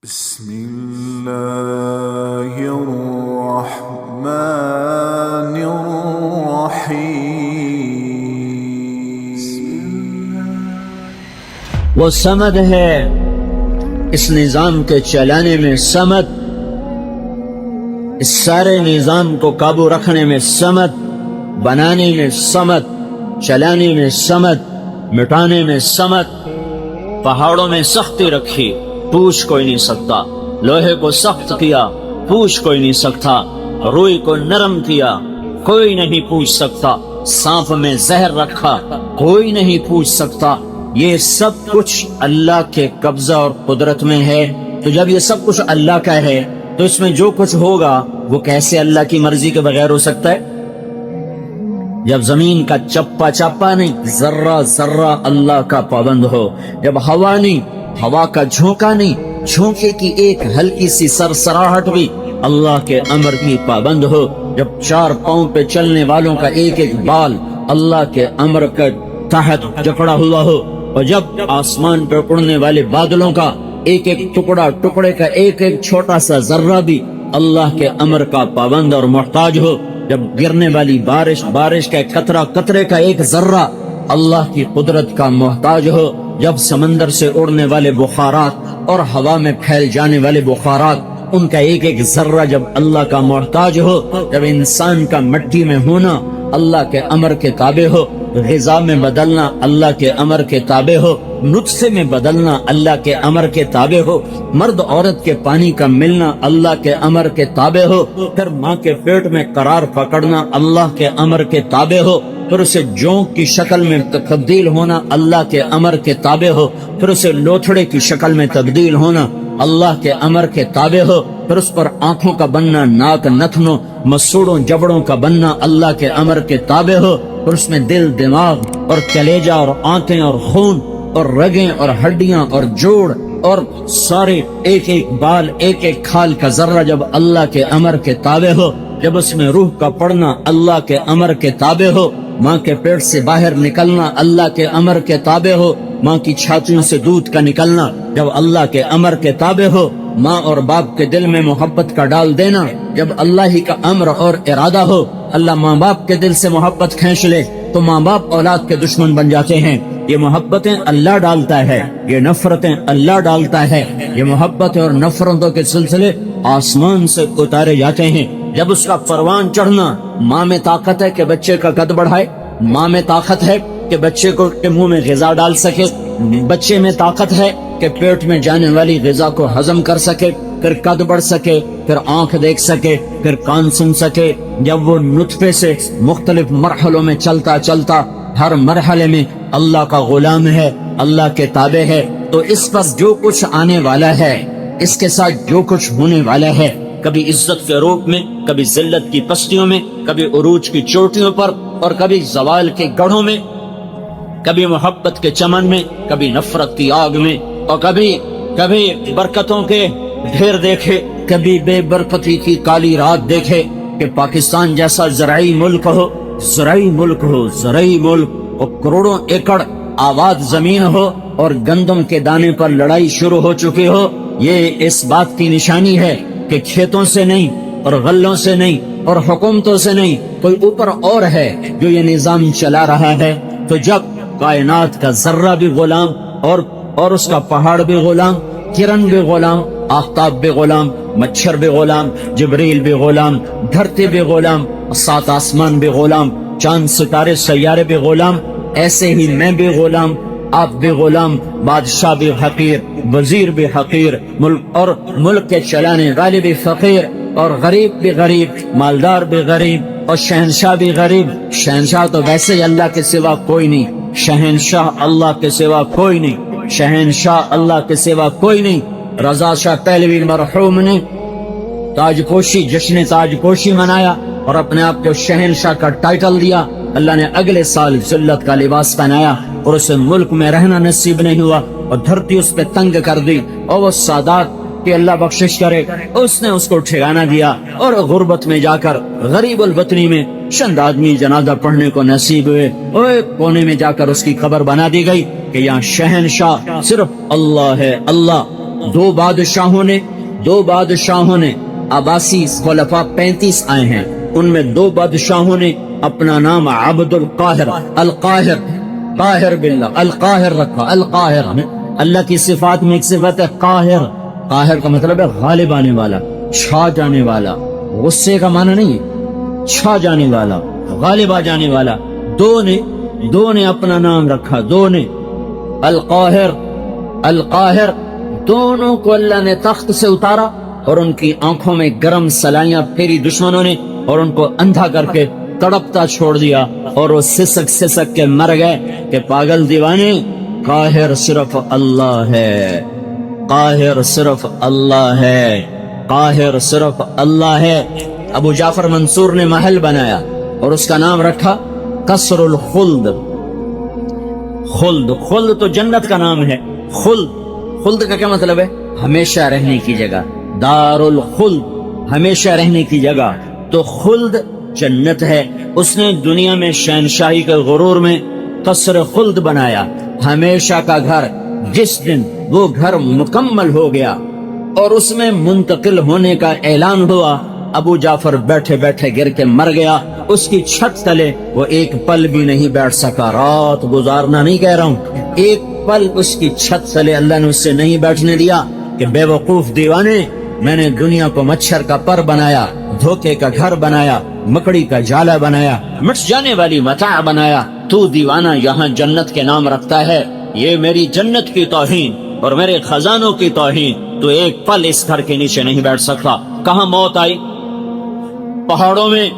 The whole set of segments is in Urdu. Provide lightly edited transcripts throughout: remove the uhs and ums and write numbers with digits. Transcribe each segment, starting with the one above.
بسم الله الرحمن الرحيم وہ سمد ہے اس نظام کے چلانے میں، سمد اس سارے نظام کو قابو رکھنے میں، سمد بنانے میں، سمد چلانے میں، سمد مٹانے میں، سمد پہاڑوں میں سختی رکھی، پوچھ کوئی نہیں سکتا، لوہے کو سخت کیا، پوچھ کوئی نہیں سکتا، روئی کو نرم کیا، کوئی نہیں پوچھ سکتا، سانپ میں زہر رکھا، کوئی نہیں پوچھ سکتا۔ یہ سب کچھ اللہ کے قبضہ اور قدرت میں ہے۔ تو جب یہ سب کچھ اللہ کا ہے تو اس میں جو کچھ ہوگا وہ کیسے اللہ کی مرضی کے بغیر ہو سکتا ہے؟ جب زمین کا چپا چپا نہیں، ذرہ ذرہ اللہ کا پابند ہو، جب ہوا نہیں، ہوا کا جھونکا نہیں، جھونکے کی ایک ہلکی سی سرسراہٹ بھی اللہ کے امر کی پابند ہو، جب چار پاؤں پہ چلنے والوں کا ایک ایک بال اللہ کے امر کے تحت جکڑا ہوا ہو، اور جب آسمان پہ اڑنے والے بادلوں کا ایک ایک ٹکڑے کا ایک ایک چھوٹا سا ذرہ بھی اللہ کے امر کا پابند اور محتاج ہو، جب گرنے والی بارش کا قطرے کا ایک ذرہ اللہ کی قدرت کا محتاج ہو، جب سمندر سے اڑنے والے بخارات اور ہوا میں پھیل جانے والے بخارات ان کا ایک ایک ذرہ جب اللہ کا محتاج ہو، جب انسان کا مٹی میں ہونا اللہ کے امر کے تابع ہو، غذا میں بدلنا اللہ کے امر کے تابع ہو، نطفے میں بدلنا اللہ کے امر کے تابع ہو، مرد عورت کے پانی کا ملنا اللہ کے امر کے تابع ہو، پھر ماں کے پیٹ میں قرار پکڑنا اللہ کے امر کے تابع ہو، پھر اسے جونک کی شکل میں تبدیل ہونا اللہ کے امر کے تابع ہو، پھر اسے لوتھڑے کی شکل میں تبدیل ہونا اللہ کے امر کے تابع ہو، پھر اس پر آنکھوں کا بننا، ناک نتنوں مسوڑوں جبڑوں کا بننا اللہ کے امر کے تابع ہو، پھر اس میں دل دماغ اور کلیجہ اور آنتیں اور خون اور رگیں اور ہڈیاں اور جوڑ اور سارے ایک ایک بال ایک ایک کھال کا ذرہ جب اللہ کے امر کے تابع ہو، جب اس میں روح کا پڑنا اللہ کے امر کے تابع ہو، ماں کے پیٹ سے باہر نکلنا اللہ کے امر کے تابع ہو، ماں کی چھاتیوں سے دودھ کا نکلنا جب اللہ کے امر کے تابع ہو، ماں اور باپ کے دل میں محبت کا ڈال دینا جب اللہ ہی کا امر اور ارادہ ہو۔ اللہ ماں باپ کے دل سے محبت کھینچ لے تو ماں باپ اولاد کے دشمن بن جاتے ہیں۔ یہ محبتیں اللہ ڈالتا ہے، یہ نفرتیں اللہ ڈالتا ہے، یہ محبت اور نفرتوں کے سلسلے آسمان سے اتارے جاتے ہیں۔ جب اس کا پروان چڑھنا، ماں میں طاقت ہے کہ بچے کا قد بڑھائے، ماں میں طاقت ہے کہ بچے کو کے منہ میں غذا ڈال سکے، بچے میں طاقت ہے کہ پیٹ میں جانے والی غذا کو ہضم کر سکے، پھر قد بڑھ سکے، پھر آنکھ دیکھ سکے، پھر کان سن سکے۔ جب وہ نطفے سے مختلف مرحلوں میں چلتا چلتا ہر مرحلے میں اللہ کا غلام ہے، اللہ کے تابع ہے، تو اس پر جو کچھ آنے والا ہے، اس کے ساتھ جو کچھ ہونے والا ہے، کبھی عزت کے روپ میں، کبھی ذلت کی پستیوں میں، کبھی عروج کی چوٹیوں پر، اور کبھی زوال کے گڑھوں میں، کبھی محبت کے چمن میں، کبھی نفرت کی آگ میں، اور کبھی برکتوں کے ڈھیر دیکھے، کبھی بے برکتی کی کالی رات دیکھے کہ پاکستان جیسا زرعی ملک ہو اور کروڑوں ایکڑ آباد زمین ہو اور گندم کے دانے پر لڑائی شروع ہو چکی ہو۔ یہ اس بات کی نشانی ہے کہ کھیتوں سے نہیں اور غلوں سے نہیں اور حکومتوں سے نہیں، کوئی اوپر اور ہے جو یہ نظام چلا رہا ہے۔ تو جب کائنات کا ذرہ بھی غلام اور اس کا پہاڑ بھی غلام، کرن بھی غلام، آفتاب بھی غلام، مچھر بھی غلام، جبریل بھی غلام، دھرتی بھی غلام، سات آسمان بھی غلام، چاند ستارے سیارے بھی غلام، ایسے ہی میں بھی غلام، آپ بھی غلام، بادشاہ بھی حقیر، وزیر بھی حقیر، ملک کے چلانے والے بھی فقیر، اور غریب بھی غریب، مالدار بھی غریب، اور شہنشاہ بھی غریب۔ شہنشاہ تو ویسے ہی اللہ کے سوا کوئی نہیں، شہنشاہ اللہ کے سوا کوئی نہیں، شہنشاہ اللہ کے سوا کوئی نہیں۔ رضا شاہ پہلوی مرحوم نے جشن تاج پوشی منایا اور اپنے آپ کو شہنشاہ کا ٹائٹل دیا۔ اللہ نے اگلے سال ذلت کا لباس پہنایا اور اسے ملک میں رہنا نصیب نہیں ہوا اور دھرتی اس پہ تنگ کر دی، اور وہ سادات کہ اللہ بخشش کرے اس نے اس کو ٹھکانہ دیا، اور غربت میں جا کر غریب الوطنی میں چند آدمی جنازہ پڑھنے کو نصیب ہوئے، اور ایک کونے میں جا کر اس کی قبر بنا دی گئی کہ یہاں شہنشاہ صرف اللہ ہے، اللہ دو بادشاہوں نے عباسی خلفاء 35 آئے ہیں، ان میں دو بادشاہوں نے اپنا نام عبد القاہر باللہ القاہر رکھا۔ القاہر اللہ کی صفات میں ایک صفت ہے قاہر۔ قاہر کا مطلب ہے غالب آنے والا، چھا جانے والا۔ غصے کا معنی نہیں ہے، چھا جانے والا، غالب آ جانے والا۔ دو نے اپنا نام رکھا، دو نے القاہر۔ دونوں کو اللہ نے تخت سے اتارا اور ان کی آنکھوں میں گرم سلائیاں پھیری دشمنوں نے، اور ان کو اندھا کر کے تڑپتا چھوڑ دیا، اور وہ سسک کے مر گئے کہ پاگل دیوانے، قاہر صرف اللہ ہے، قاہر صرف اللہ ہے، قاہر صرف اللہ ہے۔ ابو جعفر منصور نے محل بنایا اور اس کا نام رکھا قصر الخلد۔ خلد تو جنت کا نام ہے۔ خلد کا کیا مطلب ہے؟ ہمیشہ رہنے کی جگہ، دار الخلد، ہمیشہ رہنے کی جگہ۔ تو خلد جنت ہے۔ اس نے دنیا میں شہنشاہی کے غرور میں قصر خلد بنایا، ہمیشہ کا گھر۔ جس دن وہ گھر مکمل ہو گیا اور اس میں منتقل ہونے کا اعلان ہوا، ابو جعفر بیٹھے بیٹھے گر کے مر گیا۔ اس کی چھت تلے وہ ایک پل بھی نہیں بیٹھ سکا، رات گزارنا نہیں کہہ رہا ہوں، ایک پل اس کی چھت تلے اللہ نے اس سے نہیں بیٹھنے دیا کہ بے وقوف دیوانے، میں نے دنیا کو مچھر کا پر بنایا، دھوکے کا گھر بنایا، مکڑی کا جالا بنایا، مٹ جانے والی متاع بنایا، تو دیوانہ یہاں جنت کے نام رکھتا ہے۔ یہ میری جنت کی توہین اور میرے خزانوں کی توہین، تو ایک پل اس گھر کے نیچے نہیں بیٹھ سکتا۔ کہاں موت آئی؟ پہاڑوں میں،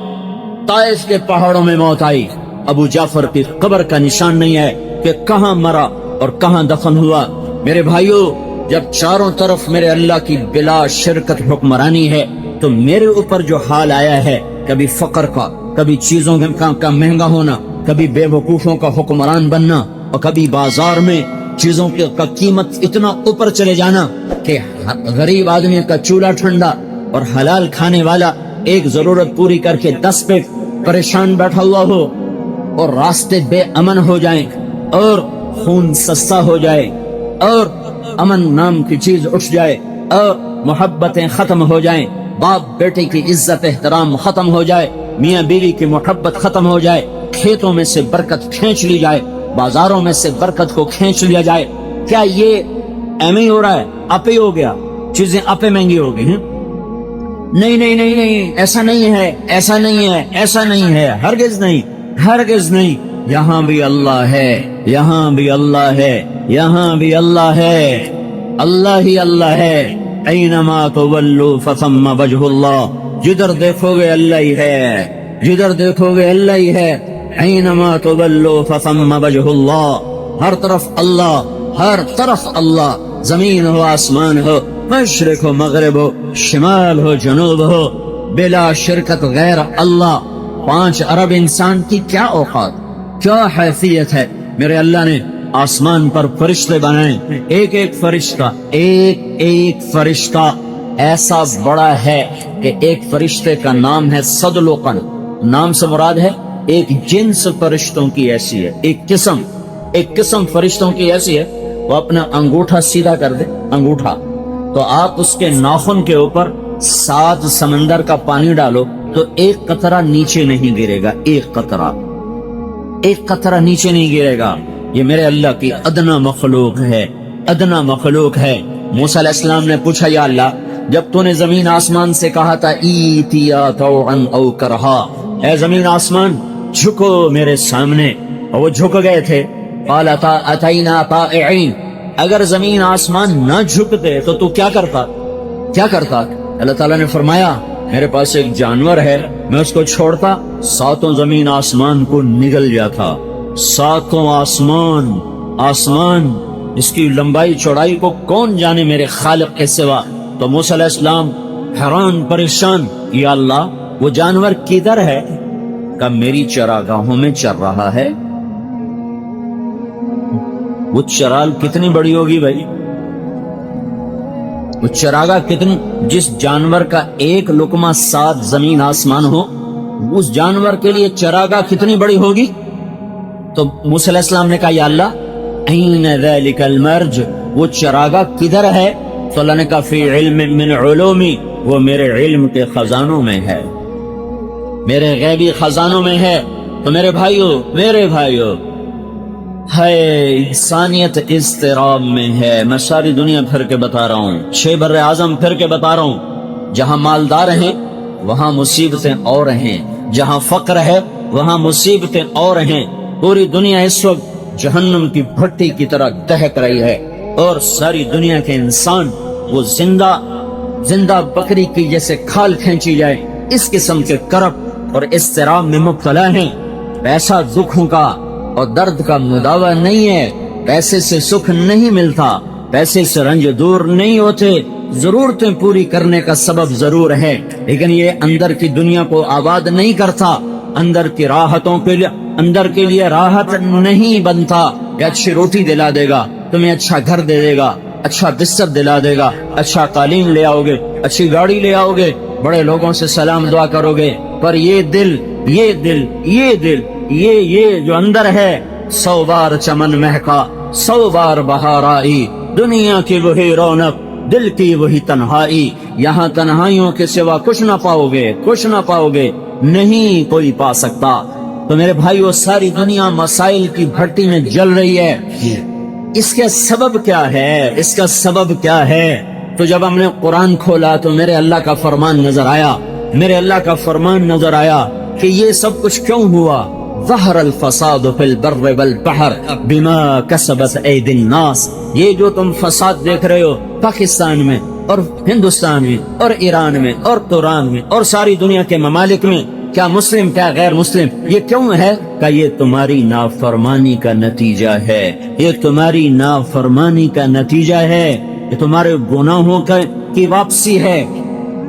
طائف کے پہاڑوں میں موت آئی۔ ابو جعفر کی قبر کا نشان نہیں ہے کہ کہاں مرا اور کہاں دفن ہوا۔ میرے بھائیو، جب چاروں طرف میرے اللہ کی بلا شرکت حکمرانی ہے تو میرے اوپر جو حال آیا ہے، کبھی فقر کا، کبھی چیزوں کا مہنگا ہونا، کبھی بے وقوفوں کا حکمران بننا، اور کبھی بازار میں چیزوں کا قیمت اتنا اوپر چلے جانا کہ غریب آدمی کا چولہا ٹھنڈا اور حلال کھانے والا ایک ضرورت پوری کر کے 10 پہ پریشان بیٹھا ہوا ہو، اور راستے بے امن ہو جائیں، اور خون سستا ہو جائے، اور امن نام کی چیز اٹھ جائے، اور محبتیں ختم ہو جائیں، باپ بیٹے کی عزت احترام ختم ہو جائے، میاں بیوی کی محبت ختم ہو جائے، کھیتوں میں سے برکت کھینچ لی جائے، بازاروں میں سے برکت کو کھینچ لیا جائے۔ کیا یہ ایم ہی ہو رہا ہے؟ اپے ہو گیا، چیزیں اپے مہنگی ہو گئی ہیں؟ نہیں، ایسا نہیں ہے، ایسا نہیں ہے، ایسا نہیں ہے، ہرگز نہیں، ہرگز نہیں۔ یہاں بھی اللہ ہے، یہاں بھی اللہ ہے، یہاں بھی اللہ ہے، اللہ ہی اللہ ہے۔ اینما تولوا فثم وجہ اللہ، جدھر دیکھو گے اللہ ہی ہے، جدھر دیکھو گے اللہ ہی ہے۔ اینما تولوا فثم وجہ اللہ، ہر طرف اللہ، ہر طرف اللہ، زمین ہو آسمان ہو، مشرق ہو مغرب ہو، شمال ہو جنوب ہو، بلا شرکت غیر اللہ۔ 5 ارب انسان کی کیا اوقات، کیا حیثیت ہے؟ میرے اللہ نے آسمان پر فرشتے بنائے، ایک ایک فرشتہ ایسا بڑا ہے کہ ایک فرشتے کا نام ہے صدلقن۔ نام سے مراد ہے ایک جنس فرشتوں کی ایسی ہے، ایک قسم فرشتوں کی ایسی ہے، وہ اپنا انگوٹھا سیدھا کر دے، انگوٹھا، تو آپ اس کے ناخن کے اوپر 7 سمندر کا پانی ڈالو تو ایک قطرہ نیچے نہیں گرے گا، ایک قطرہ نیچے نہیں گرے گا۔ یہ میرے اللہ کی ادنا مخلوق ہے، ادنا مخلوق ہے۔ موسیٰ علیہ السلام نے پوچھا، یا اللہ، جب تو نے زمین آسمان سے کہا تھا ایتیا طوعا او کرہا، اے زمین آسمان جھکو میرے سامنے، اور وہ جھک گئے تھے، قال اتینا طائعین، اگر زمین آسمان نہ جھکتے تو کیا کرتا؟ اللہ تعالیٰ نے فرمایا، میرے پاس ایک جانور ہے، میں اس کو چھوڑتا 7 زمین آسمان کو نگل جاتا۔ 7 آسمان اس کی لمبائی چوڑائی کو کون جانے میرے خالق کے سوا۔ تو موسیٰ علیہ السلام حیران پریشان، یا اللہ وہ جانور کدھر ہے؟ کہ میری چراگاہوں میں چر رہا ہے۔ وہ چرال کتنی بڑی ہوگی بھائی؟ وہ چراگاہ کتنی، جس جانور کا ایک لقمہ 7 زمین آسمان ہو، اس جانور کے لیے چراگاہ کتنی بڑی ہوگی؟ تو موسیٰ علیہ السلام نے کہا، یا اللہ این ذلک المرج، وہ چراگاہ کدھر ہے؟ تو اللہ نے کہا فی علم من علومی، وہ میرے علم کے خزانوں میں ہے، میرے غیبی خزانوں میں ہے۔ تو میرے بھائیو ہے انسانیت اضطراب میں ہے۔ میں ساری دنیا پھر کے بتا رہا ہوں، 6 بر اعظم پھر کے بتا رہا ہوں، جہاں مالدار ہیں وہاں مصیبتیں اور ہیں، جہاں فقر ہے وہاں مصیبتیں اور ہیں۔ پوری دنیا اس وقت جہنم کی بھٹی کی طرح دہک رہی ہے، اور ساری دنیا کے انسان وہ زندہ بکری کی جیسے کھال کھینچی جائے اس قسم کے کرب اور اضطراب میں مبتلا ہیں۔ پیسہ دکھوں کا اور درد کا مداوع نہیں ہے، پیسے سے سکھ نہیں ملتا، پیسے سے رنج دور نہیں ہوتے، ضرورتیں پوری کرنے کا سبب ضرور ہے، لیکن یہ اندر کی دنیا کو آباد نہیں کرتا، اندر کی راحتوں کے لیے اندر کے لیے راحت نہیں بنتا۔ یہ اچھی روٹی دلا دے گا، تمہیں اچھا گھر دے دے گا، اچھا بستر دلا دے گا، اچھا قالین لے آؤ گے، اچھی گاڑی لے آؤ گے، بڑے لوگوں سے سلام دعا کرو گے، پر یہ دل یہ جو اندر ہے، 100 بار چمن مہکا 100 بار بہار آئی، دنیا کی وہی رونق دل کی وہی تنہائی، یہاں تنہائیوں کے سوا کچھ نہ پاؤ گے، نہیں کوئی پا سکتا۔ تو میرے بھائیو ساری دنیا مسائل کی بھٹی میں جل رہی ہے، اس کا سبب کیا ہے؟ تو جب ہم نے قرآن کھولا تو میرے اللہ کا فرمان نظر آیا کہ یہ سب کچھ کیوں ہوا۔ ظہر الفساد فی البر والبحر بما کسبت ایدی الناس، یہ جو تم فساد دیکھ رہے ہو پاکستان میں اور ہندوستان میں اور ایران میں اور توران میں اور ساری دنیا کے ممالک میں، کیا مسلم کیا غیر مسلم، یہ کیوں ہے؟ کہ یہ تمہاری نافرمانی کا نتیجہ ہے، یہ تمہاری نافرمانی کا نتیجہ ہے، یہ تمہارے گناہوں کی واپسی ہے،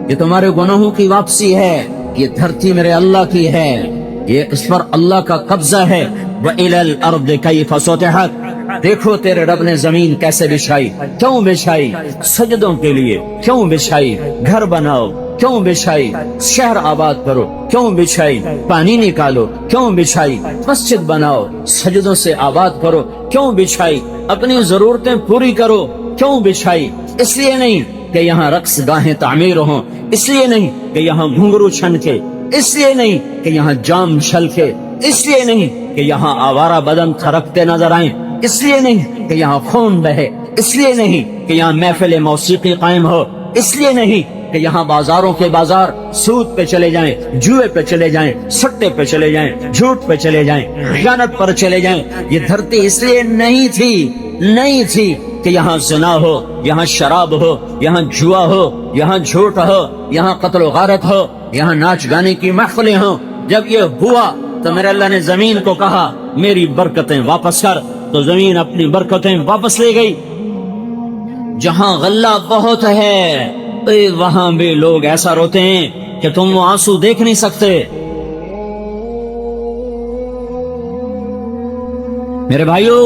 یہ تمہارے گناہوں کی واپسی ہے۔ یہ دھرتی میرے اللہ کی ہے، یہ اس پر اللہ کا قبضہ ہے۔ وَإِلَى الْأَرْضِ كَيْفَ سُطِحَتْ، دیکھو تیرے رب نے زمین کیسے بچھائی، کیوں بچھائی؟ سجدوں کے لیے، کیوں بچھائی؟ گھر بناؤ، کیوں بچھائی؟ شہر آباد کرو، کیوں بچھائی؟ پانی نکالو، کیوں بچھائی؟ مسجد بناؤ، سجدوں سے آباد کرو، کیوں بچھائی؟ اپنی ضرورتیں پوری کرو، کیوں بچھائی؟ اس لیے نہیں کہ یہاں رقص گاہیں تعمیر ہوں، اس لیے نہیں کہ یہاں گھنگرو چھنکے، اس لیے نہیں کہ یہاں جام چھلکے، اس لیے نہیں کہ یہاں آوارہ بدن تھرکتے نظر آئیں، اس لیے نہیں کہ یہاں خون بہے، اس لیے نہیں کہ یہاں محفل موسیقی قائم ہو، اس لیے نہیں کہ یہاں بازاروں کے بازار سود پہ چلے جائیں، جوئے پہ چلے جائیں، سٹے پہ چلے جائیں، جھوٹ پہ چلے جائیں، خیانت پر چلے جائیں۔ یہ دھرتی اس لیے نہیں تھی کہ یہاں زنا ہو، یہاں شراب ہو، یہاں جوا ہو، یہاں جھوٹ ہو، یہاں قتل و غارت ہو، یہاں ناچ گانے کی محفلیں ہوں۔ جب یہ ہوا تو میرے اللہ نے زمین کو کہا میری برکتیں واپس کر، تو زمین اپنی برکتیں واپس لے گئی۔ جہاں غلہ بہت ہے وہاں بھی لوگ ایسا روتے ہیں کہ تم وہ آنسو دیکھ نہیں سکتے۔ میرے بھائیو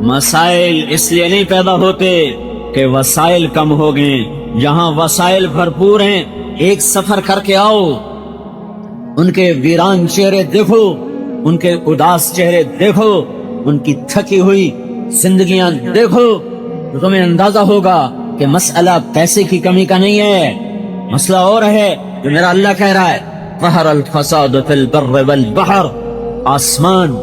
مسائل اس لیے نہیں پیدا ہوتے کہ وسائل کم ہو گئے، جہاں وسائل بھرپور ہیں ایک سفر کر کے آؤ، ان کے ویران چہرے دیکھو، ان کے اداس چہرے دیکھو، ان کی تھکی ہوئی زندگیاں دیکھو، تو تمہیں اندازہ ہوگا کہ مسئلہ پیسے کی کمی کا نہیں ہے، مسئلہ اور ہے جو میرا اللہ کہہ رہا ہے۔ ظہر الفساد فی البر والبحر، آسمان،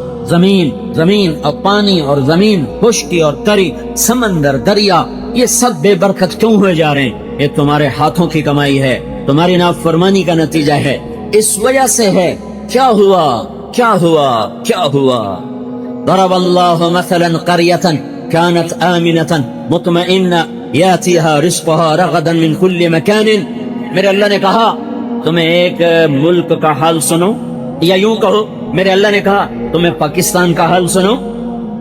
زمین اور پانی اور زمین، خشکی اور تری، سمندر، دریا، یہ سب بے برکت کیوں ہوئے جا رہے ہیں؟ یہ تمہارے ہاتھوں کی کمائی ہے، تمہاری نافرمانی کا نتیجہ ہے، اس وجہ سے ہے۔ کیا ہوا؟ ضرب اللہ مثلا قریۃ كانت آمنة مطمئنة ياتيها رزقها رغدا من كل مكان۔ میرے اللہ نے کہا تمہیں ایک ملک کا حال سنو، یا یوں کہو میرے اللہ نے کہا تمہیں پاکستان کا حال سنو،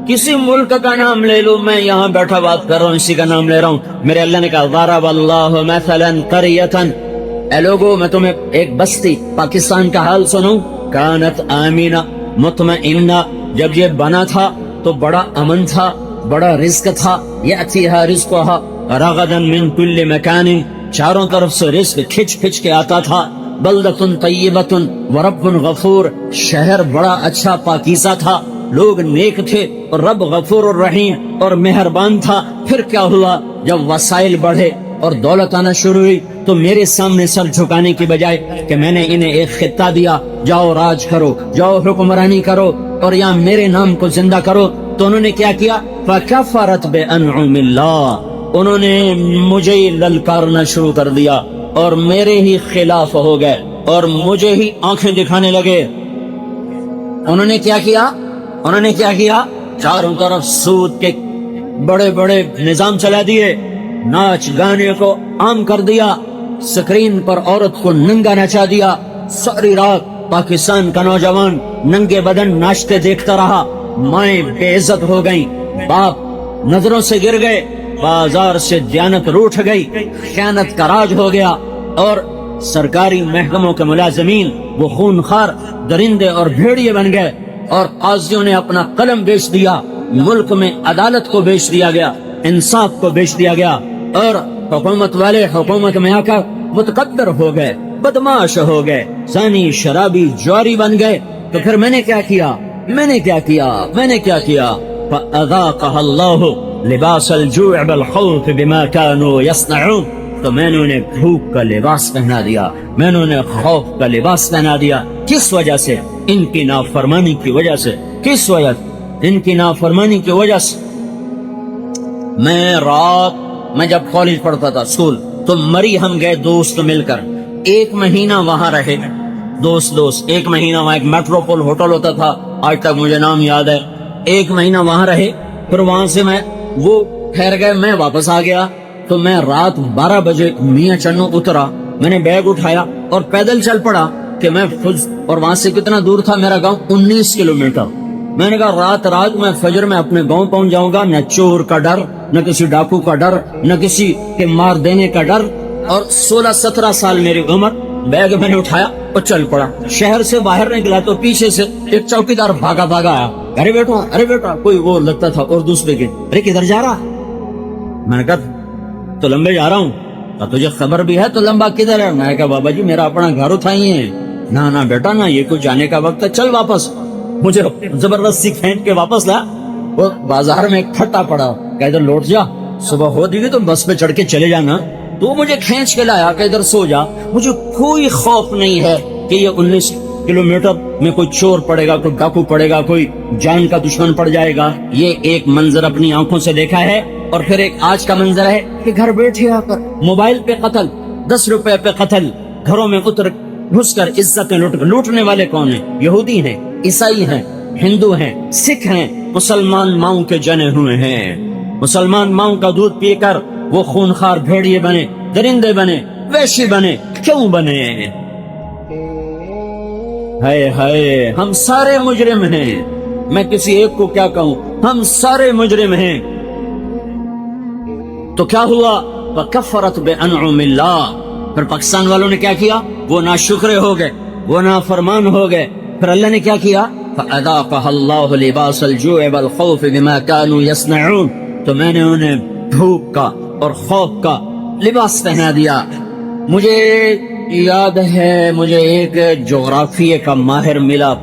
کسی ملک کا نام لے لو، میں یہاں بیٹھا بات کر رہا ہوں اسی کا نام لے رہا ہوں۔ میرے اللہ نے کہا ضرب اللہ مثلا قریۃ، اے لوگو میں تمہیں ایک بستی پاکستان کا حال سنوں، كانت آمنة مطمئنة، جب یہ بنا تھا تو بڑا امن تھا، بڑا رزق تھا، یاتیہا رزقہا رغدا من کل مکان، چاروں طرف سے رزق کھچ کے آتا تھا، بلدۃ طیبۃ ورب غفور، شہر بڑا اچھا پاکیزہ تھا، لوگ نیک تھے، اور رب غفور الرحیم اور مہربان تھا. پھر کیا ہوا؟ جب وسائل بڑھے اور دولت آنا شروع ہوئی تو میرے سامنے سر جھکانے کی بجائے کہ میں نے انہیں ایک خطہ دیا، جاؤ راج کرو، جاؤ حکمرانی کرو اور یہاں میرے نام کو زندہ کرو، تو انہوں نے کیا کیا؟ فَكَفَرَتْ بِأَنْعُمِ اللَّهِ، انہوں نے مجھے ہی للکارنا شروع کر دیا اور میرے ہی خلاف ہو گئے اور مجھے ہی آنکھیں دکھانے لگے. انہوں نے کیا کیا؟ چاروں طرف سود کے بڑے بڑے نظام چلا دیے، ناچ گانے کو عام کر دیا، سکرین پر عورت کو ننگا نچا دیا، ساری رات پاکستان کا نوجوان ننگے بدن ناچتے دیکھتا رہا، مائیں بے عزت ہو گئیں، باپ نظروں سے گر گئے، بازار سے دیانت روٹھ گئی، خیانت کا راج ہو گیا، اور سرکاری محکموں کے ملازمین وہ خونخوار درندے اور بھیڑیے بن گئے، اور قاضیوں نے اپنا قلم بیچ دیا، ملک میں عدالت کو بیچ دیا گیا، انصاف کو بیچ دیا گیا، اور حکومت والے حکومت میں آ کر متکبر ہو گئے، بدماش ہو گئے، زانی شرابی جواری بن گئے. تو پھر میں نے کیا کیا؟ فَأَذَاقَهَا اللَّهُ لِبَاسَ الْجُوعِ وَالْخَوْفِ بِمَا كَانُوا يَصْنَعُونَ، تو میں نے انہیں بھوک کا لباس پہنا دیا، میں نے انہیں خوف کا لباس پہنا دیا. کس وجہ سے؟ ان کی نافرمانی کی وجہ سے. کس وجہ سے؟ ان کی نافرمانی کی وجہ سے. میں جب کالج پڑھتا تھا، اسکول، تو مری ہم گئے دوست مل کر، 1 مہینہ وہاں رہے، دوست 1 مہینہ وہاں، ایک میٹروپول ہوٹل ہوتا تھا، آج تک مجھے نام یاد ہے. 1 مہینہ وہاں رہے، پھر وہاں سے وہ ٹھہر گئے، میں واپس آ گیا. تو میں رات 12 بجے میاں چنو اترا، میں نے بیگ اٹھایا اور پیدل چل پڑا کہ میں اور وہاں سے کتنا دور تھا میرا گاؤں؟ 19 کلومیٹر. میں نے کہا رات میں فجر میں اپنے گاؤں پہنچ جاؤں گا، نہ چور کا ڈر، نہ کسی ڈاکو کا ڈر، نہ کسی کے مار دینے کا ڈر. اور 16-17 سال میری عمر. بیگ میں نے اٹھایا اور چل پڑا. شہر سے باہر نکلا تو پیچھے سے ایک چوکیدار بھاگا آیا، ارے بیٹا کوئی وہ لگتا تھا، اور دوسرے کے، ارے کدھر جا رہا؟ میں نے کہا تو لمبے جا رہا ہوں. تجھے خبر بھی ہے تو لمبا کدھر ہے؟ میں نے کہا بابا جی میرا اپنا گھر اٹھائی ہے. نہ بیٹا نہ، یہ کوئی جانے کا وقت ہے، چل واپس. مجھے زبردستی کھینچ کے واپس لا. وہ بازار میں ایک پھٹا پڑا، کہ ادھر لوٹ جا، صبح ہو دی تو بس پہ چڑھ کے چلے جانا. تو مجھے کھینچ کے لایا کہ ادھر سو جا. مجھے کوئی خوف نہیں ہے کہ یہ 19 کلومیٹر میں کوئی چور پڑے گا، کوئی ڈاکو پڑے گا، کوئی جان کا دشمن پڑ جائے گا. یہ ایک منظر اپنی آنکھوں سے دیکھا ہے. اور پھر ایک آج کا منظر ہے کہ گھر بیٹھے آ کر موبائل پہ قتل، 10 روپے پہ قتل، گھروں میں گھس کر عزتیں لوٹنے والے کون ہیں؟ یہودی ہیں، عیسائی ہیں، ہندو ہیں، سکھ ہیں. مسلمان ماؤں کے جنے ہوئے ہیں. مسلمان ماؤں کا دودھ پی کر وہ خونخوار بھیڑیے بنے، درندے بنے، ویشی بنے. کیوں بنے؟ ہائے ہم سارے مجرم ہیں. میں کسی ایک کو کیا کہوں، ہم سارے مجرم ہیں. تو کیا ہوا؟ وَكَفَّرَتْ بِأَنْعُمِ اللَّهِ. پھر پاکستان والوں نے کیا کیا؟ وہ ناشکرے ہو گئے، وہ نافرمان ہو گئے. پھر اللہ نے کیا کیا؟ فَأَذَاقَهَا اللَّهُ لِبَاسَ الْجُوعِ وَالْخَوْفِ بِمَا كَانُوا يَصْنَعُونَ. تو میں نے انہیں بھوک کا اور خوف کا لباس پہنا دیا. مجھے یاد ہے، مجھے ایک جغرافیے کا ماہر ملا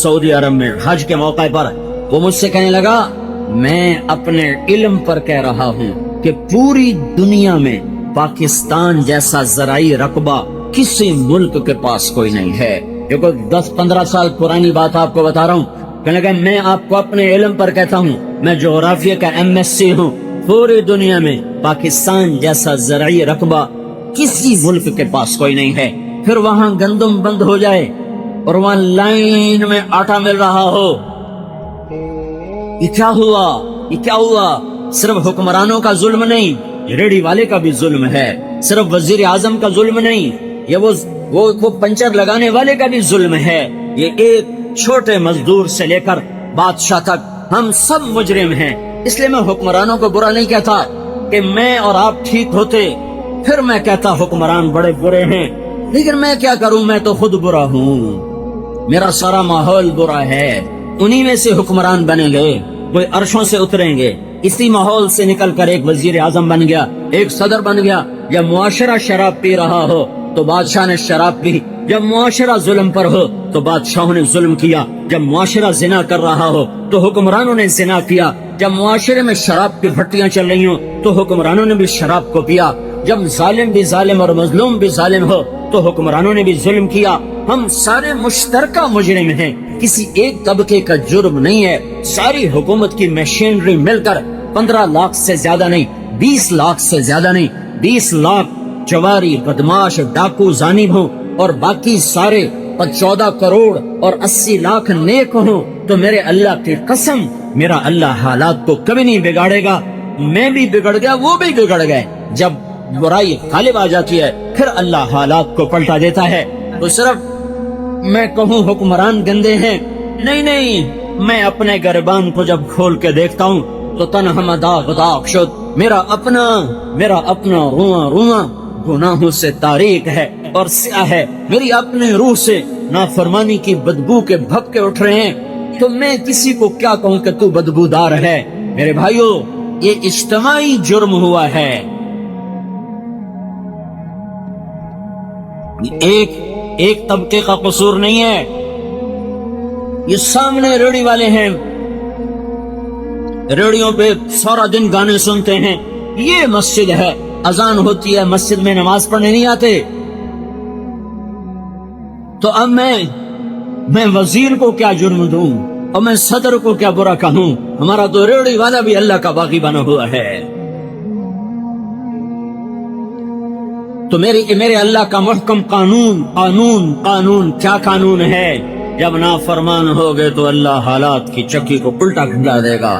سعودی عرب میں حج کے موقع پر. وہ مجھ سے کہنے لگا میں اپنے علم پر کہہ رہا ہوں کہ پوری دنیا میں پاکستان جیسا زرعی رقبہ کسی ملک کے پاس کوئی نہیں ہے. یہ کوئی 10-15 سال پرانی بات آپ کو بتا رہا ہوں. کہنے لگا میں آپ کو اپنے علم پر کہتا ہوں، میں جغرافیہ کا MSc ہوں. پوری دنیا میں پاکستان جیسا زرعی رقبہ کسی ملک کے پاس کوئی نہیں ہے. پھر وہاں گندم بند ہو جائے اور وہاں لائن میں آٹا مل رہا ہو. یہ کیا ہوا؟ صرف حکمرانوں کا ظلم نہیں، ریڑھی والے کا بھی ظلم ہے. صرف وزیر اعظم کا ظلم نہیں، یہ وہ پنچر لگانے والے کا بھی ظلم ہے. یہ ایک چھوٹے مزدور سے لے کر بادشاہ تک ہم سب مجرم ہیں. اس لیے میں حکمرانوں کو برا نہیں کہتا کہ میں اور آپ ٹھیک ہوتے پھر میں کہتا حکمران بڑے برے ہیں. لیکن میں کیا کروں، میں تو خود برا ہوں، میرا سارا ماحول برا ہے. انہی میں سے حکمران بنیں گے، کوئی عرشوں سے اتریں گے. اسی ماحول سے نکل کر ایک وزیر اعظم بن گیا، ایک صدر بن گیا. یا معاشرہ شراب پی رہا ہو تو بادشاہ نے شراب پی، جب معاشرہ ظلم پر ہو تو بادشاہوں نے ظلم کیا، جب معاشرہ زنا کر رہا ہو تو حکمرانوں نے زنا کیا، جب معاشرے میں شراب کی بھٹیاں چل رہی ہوں تو حکمرانوں نے بھی شراب کو پیا، جب ظالم بھی ظالم اور مظلوم بھی ظالم ہو تو حکمرانوں نے بھی ظلم کیا۔ ہم سارے مشترکہ مجرم ہیں، کسی ایک طبقے کا جرم نہیں ہے۔ ساری حکومت کی مشینری مل کر 15 لاکھ سے زیادہ نہیں، 20 لاکھ سے زیادہ نہیں، 20 لاکھ چواری بدماش ڈاکو زانب ہوں اور باقی سارے 14 کروڑ اور 80 لاکھ نیک ہوں تو میرے اللہ کی قسم میرا اللہ حالات کو کبھی نہیں بگاڑے گا۔ میں بھی بگڑ گیا، وہ بھی بگڑ گئے۔ جب برائی غالب آ جاتی ہے پھر اللہ حالات کو پلٹا دیتا ہے۔ تو صرف میں کہوں حکمران گندے ہیں، نہیں، میں اپنے گربان کو جب کھول کے دیکھتا ہوں تو تنہا داغ داغ شد، میرا اپنا رواں گناہوں سے تاریک ہے اور سیاہ ہے، میری اپنے روح سے نافرمانی کی بدبو کے بھپکے اٹھ رہے ہیں، تو میں کسی کو کیا کہوں کہ تو بدبودار ہے۔ میرے بھائیو، یہ اجتماعی جرم ہوا ہے، ایک طبقے کا قصور نہیں ہے۔ یہ سامنے ریڈی والے ہیں، ریڈیو پہ سارا دن گانے سنتے ہیں، یہ مسجد ہے، اذان ہوتی ہے، مسجد میں نماز پڑھنے نہیں آتے۔ تو اب میں وزیر کو کیا جرم دوں اور میں صدر کو کیا برا کہوں؟ ہمارا تو ریڈی والا بھی اللہ کا باغی بنا ہوا ہے۔ تو میرے اللہ کا محکم قانون کیا قانون ہے؟ جب نافرمان ہو گئے تو اللہ حالات کی چکی کو الٹا گھلا دے گا۔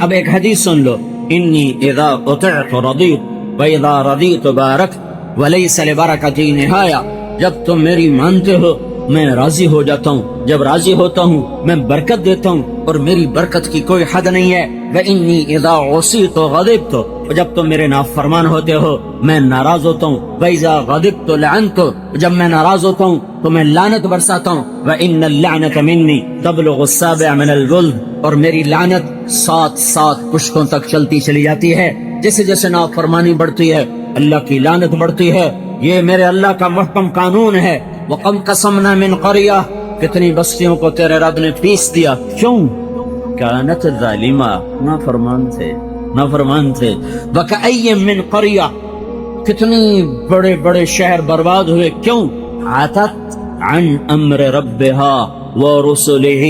اب ایک حدیث سن لو، انی اذا اطعت رضیت واذا رضیت بارکت ولیس لبرکتی نہایا۔ جب تم میری مانتے ہو میں راضی ہو جاتا ہوں، جب راضی ہوتا ہوں میں برکت دیتا ہوں اور میری برکت کی کوئی حد نہیں ہے۔ وانی اذا عصیت غضبت، جب تم میرے نافرمان ہوتے ہو میں ناراض ہوتا ہوں۔ وَإِذَا غَضِبْتُ لَعَنْتُ، جب میں ناراض ہوتا ہوں تو میں لعنت برساتا ہوں۔ وَإِنَّ اللَّعْنَةَ مِنِّي تَبْلُغُ السَّابِعَ مِنَ الْجُلْدِ، اور میری لعنت 7 پشتوں تک چلتی چلی جاتی ہے۔ جیسے جیسے نافرمانی بڑھتی ہے اللہ کی لعنت بڑھتی ہے۔ یہ میرے اللہ کا محکم قانون ہے۔ وَقَمْ قَسَمْنَا مِنْ قَرْيَةٍ، کتنی بستیوں کو تیرے رب نے پیس دیا، کیوں؟ کانت ظالمہ، نافرمان تھے۔ وَكَأَيٍّ مِّن قَرْيَةٍ، کتنی بڑے بڑے شہر برباد ہوئے، کیوں؟ عَتَتْ عَنْ أَمْرِ رَبِّهَا وَرُسُلِهِ،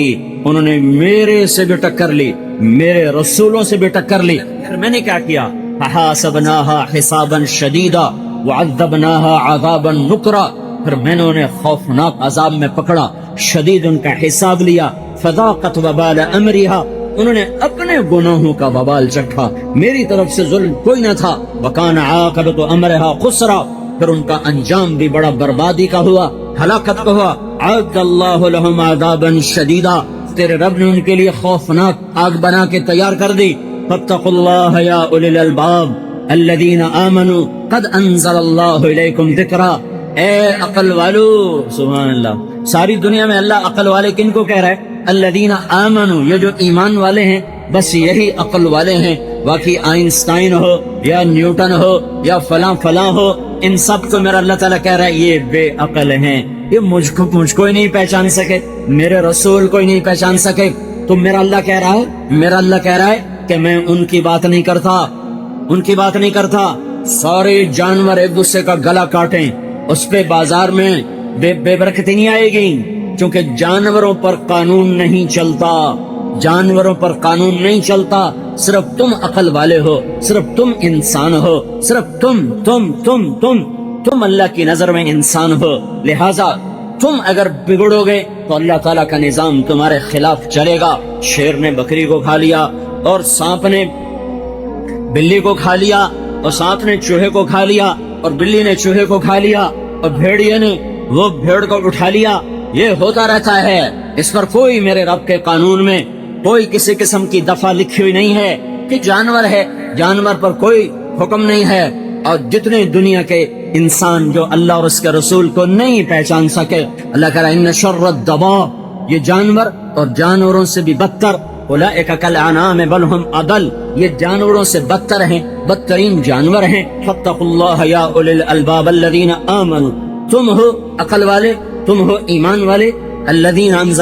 انہوں نے میرے سے بھی ٹکر لی، میرے رسولوں سے بھی ٹکر لی۔ پھر میں نے کیا کیا؟ فَحَاسَبْنَاهَا حِسَابًا شَدِيدًا وَعَذَّبْنَاهَا عَذَابًا نُكْرًا، پھر میں نے انہیں خوفناک عذاب میں پکڑا، شدید ان کا حساب لیا۔ فَذَاقَتْ وَبَالَ أَمْرِهَا، انہوں نے اپنے گناہوں کا وبال چکھا، میری طرف سے ظلم کوئی نہ تھا۔ وَكَانَ عَاقِبَةُ أَمْرِهَا خُسْرًا، پھر ان کا انجام بھی بڑا بربادی کا ہوا، ہلاکت کا ہوا۔ أَعَدَّ اللَّهُ لَهُمْ عَذَابًا شَدِيدًا، تیرے رب نے ان کے لیے خوفناک آگ بنا کے تیار کر دی۔ فَاتَّقُوا اللَّهَ يَا أُولِي الْأَلْبَابِ الَّذِينَ آمَنُوا قَدْ أَنزَلَ اللَّهُ إِلَيْكُمْ ذِكْرًا، اے عقل والو، سبحان اللہ۔ ساری دنیا میں اللہ عقل والے کن کو کہہ رہا ہے؟ الذین آمنوا، یہ جو ایمان والے ہیں بس یہی عقل والے ہیں۔ باقی آئنسٹائن ہو یا نیوٹن ہو یا فلاں ہو، ان سب کو میرا اللہ تعالیٰ کہہ رہا ہے یہ بے عقل ہیں، یہ مجھ کو ہی نہیں پہچان سکے، میرے رسول کو ہی نہیں پہچان سکے۔ تو میرا اللہ کہہ رہا ہے کہ میں ان کی بات نہیں کرتا، سارے جانور ایک دوسرے کا گلا کاٹیں، اس پہ بازار میں بے برکتی نہیں آئے گی، کیونکہ جانوروں پر قانون نہیں چلتا، صرف تم عقل والے ہو، صرف تم انسان ہو، صرف تم اللہ کی نظر میں انسان ہو، لہذا تم اگر بگڑو گے تو اللہ تعالیٰ کا نظام تمہارے خلاف چلے گا۔ شیر نے بکری کو کھا لیا اور سانپ نے بلی کو کھا لیا اور سانپ نے چوہے کو کھا لیا اور بلی نے چوہے کو کھا لیا اور بھیڑیے نے وہ بھیڑ کو اٹھا لیا، یہ ہوتا رہتا ہے۔ اس پر کوئی میرے رب کے قانون میں کوئی کسی قسم کی دفعہ لکھی ہوئی نہیں ہے کہ جانور ہے، جانور پر کوئی حکم نہیں ہے۔ اور جتنے دنیا کے انسان جو اللہ اور اس کے رسول کو نہیں پہچان سکے، اللہ کہہ رہا ہے ان شر الدواب، یہ جانور اور جانوروں سے بھی بدتر اولئک کالانعام بل ہم اضل، یہ جانوروں سے بدتر ہیں، بدترین جانور ہیں۔ فاتقوا اللہ یا اولی الالباب الذین آمنوا، تم ہو عقل والے، تم ہو ایمان والے، الذین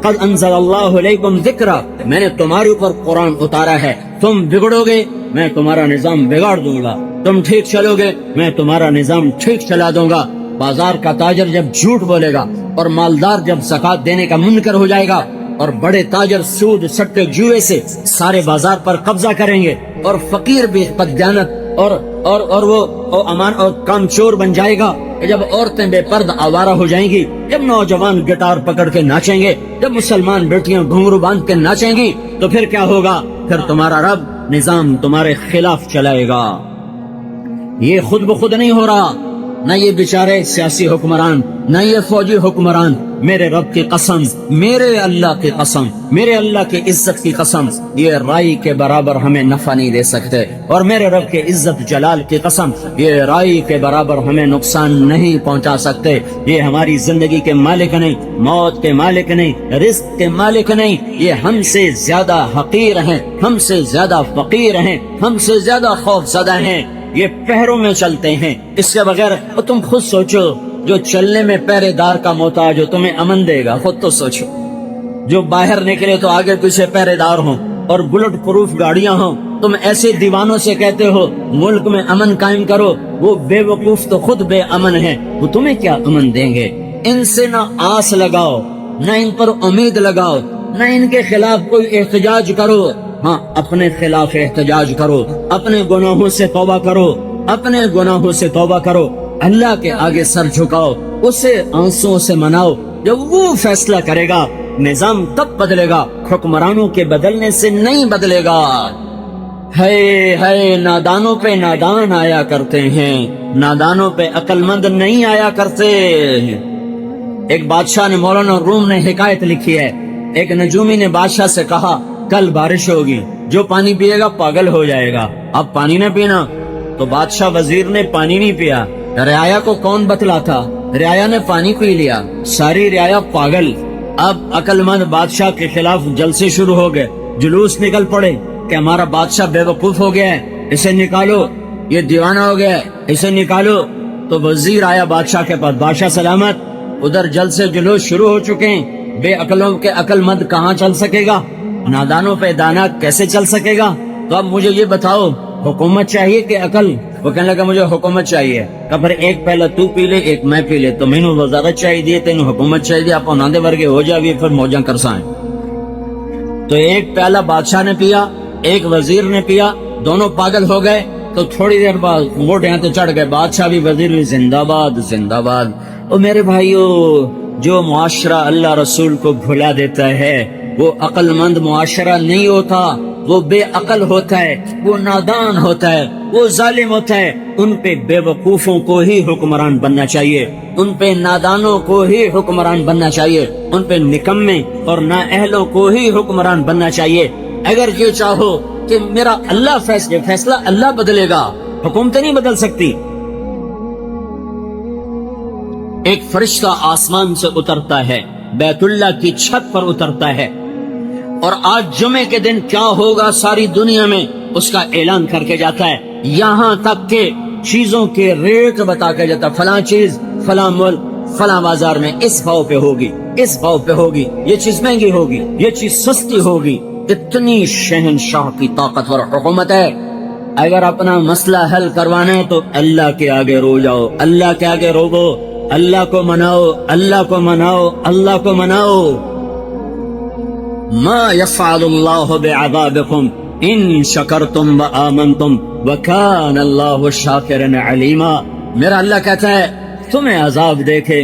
قد انزل اللہ علیکم ذکرا، میں نے تمہارے اوپر قرآن اتارا ہے، تم بگڑو گے میں تمہارا نظام بگاڑ دوں گا، تم ٹھیک چلو گے میں تمہارا نظام ٹھیک چلا دوں گا۔ بازار کا تاجر جب جھوٹ بولے گا اور مالدار جب زکوٰۃ دینے کا منکر ہو جائے گا اور بڑے تاجر سود سٹے جوئے سے سارے بازار پر قبضہ کریں گے اور فقیر بھی بددیانت اور وہ امان اور کام چور بن جائے گا، جب عورتیں بے پرد آوارہ ہو جائیں گی، جب نوجوان گٹار پکڑ کے ناچیں گے، جب مسلمان بیٹیاں گھنگرو باندھ کے ناچیں گی، تو پھر کیا ہوگا؟ پھر تمہارا رب نظام تمہارے خلاف چلائے گا۔ یہ خود بخود نہیں ہو رہا، نہ یہ بیچارے سیاسی حکمران، نہ یہ فوجی حکمران، میرے رب کی قسم، میرے اللہ کی قسم، میرے اللہ کی عزت کی قسم، یہ رائی کے برابر ہمیں نفع نہیں دے سکتے، اور میرے رب کے عزت جلال کی قسم، یہ رائی کے برابر ہمیں نقصان نہیں پہنچا سکتے۔ یہ ہماری زندگی کے مالک نہیں، موت کے مالک نہیں، رزق کے مالک نہیں، یہ ہم سے زیادہ حقیر ہیں، ہم سے زیادہ فقیر ہیں، ہم سے زیادہ خوف زدہ ہیں۔ یہ پہروں میں چلتے ہیں، اس کے بغیر تم خود سوچو، جو چلنے میں پہرے دار کا محتاج ہو تمہیں امن دے گا؟ خود تو سوچو، جو باہر نکلے تو آگے پیچھے پہرے دار ہوں اور بلٹ پروف گاڑیاں ہوں، تم ایسے دیوانوں سے کہتے ہو ملک میں امن قائم کرو، وہ بے وقوف تو خود بے امن ہیں، وہ تمہیں کیا امن دیں گے؟ ان سے نہ آس لگاؤ، نہ ان پر امید لگاؤ، نہ ان کے خلاف کوئی احتجاج کرو، ہاں اپنے خلاف احتجاج کرو، اپنے گناہوں سے توبہ کرو، اپنے گناہوں سے توبہ کرو، اللہ کے آگے سر جھکاؤ، اسے آنسوں سے مناؤ، جب وہ فیصلہ کرے گا نظام تب بدلے گا، حکمرانوں کے بدلنے سے نہیں بدلے گا۔ ہے نادانوں پہ نادان آیا کرتے ہیں، نادانوں پہ عقل مند نہیں آیا کرتے۔ ایک بادشاہ نے، مولانا روم نے حکایت لکھی ہے، ایک نجومی نے بادشاہ سے کہا کل بارش ہوگی، جو پانی پیے گا پاگل ہو جائے گا، اب پانی نہ پینا۔ تو بادشاہ وزیر نے پانی نہیں پیا، رعایا کو کون بتلا تھا؟ رعایا نے پانی پی لیا، ساری رعایا پاگل۔ اب عقل مند بادشاہ کے خلاف جلسے شروع ہو گئے، جلوس نکل پڑے کہ ہمارا بادشاہ بے وقوف ہو گیا ہے، اسے نکالو، یہ دیوانہ ہو گیا ہے، اسے نکالو۔ تو وزیر آیا بادشاہ کے پاس، بادشاہ سلامت، ادھر جلسے جلوس شروع ہو چکے ہیں، بے عقلوں کے عقل مند کہاں چل سکے گا، نادانوں پہ دانا کیسے چل سکے گا؟ تو اب مجھے یہ بتاؤ، حکومت چاہیے کہ عقل؟ وہ کہنے لگا مجھے حکومت چاہیے۔ کہ پھر ایک پہلا تو پی لے ایک میں پی لے، تو میں نے وزارت چاہیے تینوں حکومت چاہیے، آپ ناندے ورگے ہو جائے پھر موجاں کرسائیں۔ تو ایک پہلا بادشاہ نے پیا، ایک وزیر نے پیا، دونوں پاگل ہو گئے۔ تو تھوڑی دیر بعد ووٹ یہاں تے چڑھ گئے، بادشاہ بھی وزیر بھی زندہ باد زندہ باد۔ اور میرے بھائیو، جو معاشرہ اللہ رسول کو بھلا دیتا ہے وہ عقل مند معاشرہ نہیں ہوتا، وہ بے عقل ہوتا ہے، وہ نادان ہوتا ہے، وہ ظالم ہوتا ہے۔ ان پہ بے وقوفوں کو ہی حکمران بننا چاہیے، ان پہ نادانوں کو ہی حکمران بننا چاہیے، ان پہ نکمے اور نااہلوں کو ہی حکمران بننا چاہیے۔ اگر یہ چاہو کہ میرا اللہ فیصلہ اللہ بدلے گا، حکومتیں نہیں بدل سکتی۔ ایک فرشتہ آسمان سے اترتا ہے، بیت اللہ کی چھت پر اترتا ہے، اور آج جمعے کے دن کیا ہوگا ساری دنیا میں اس کا اعلان کر کے جاتا ہے، یہاں تک کہ چیزوں کے ریٹ بتا کے جاتا، فلاں چیز فلاں ملک فلاں بازار میں اس بھاؤ پہ ہوگی، اس بھاؤ پہ ہوگی، یہ چیز مہنگی ہوگی، یہ چیز سستی ہوگی۔ اتنی شہنشاہ کی طاقتور حکومت ہے۔ اگر اپنا مسئلہ حل کروانا ہے تو اللہ کے آگے رو جاؤ، اللہ کے آگے روگو، اللہ کو مناؤ، اللہ کو مناؤ، اللہ کو مناؤ۔ ما يفعل اللہ بعذابکم ان شکرتم وآمنتم وکان اللہ شاکرا علیما۔ میرا اللہ کہتا ہے تمہیں عذاب دیکھے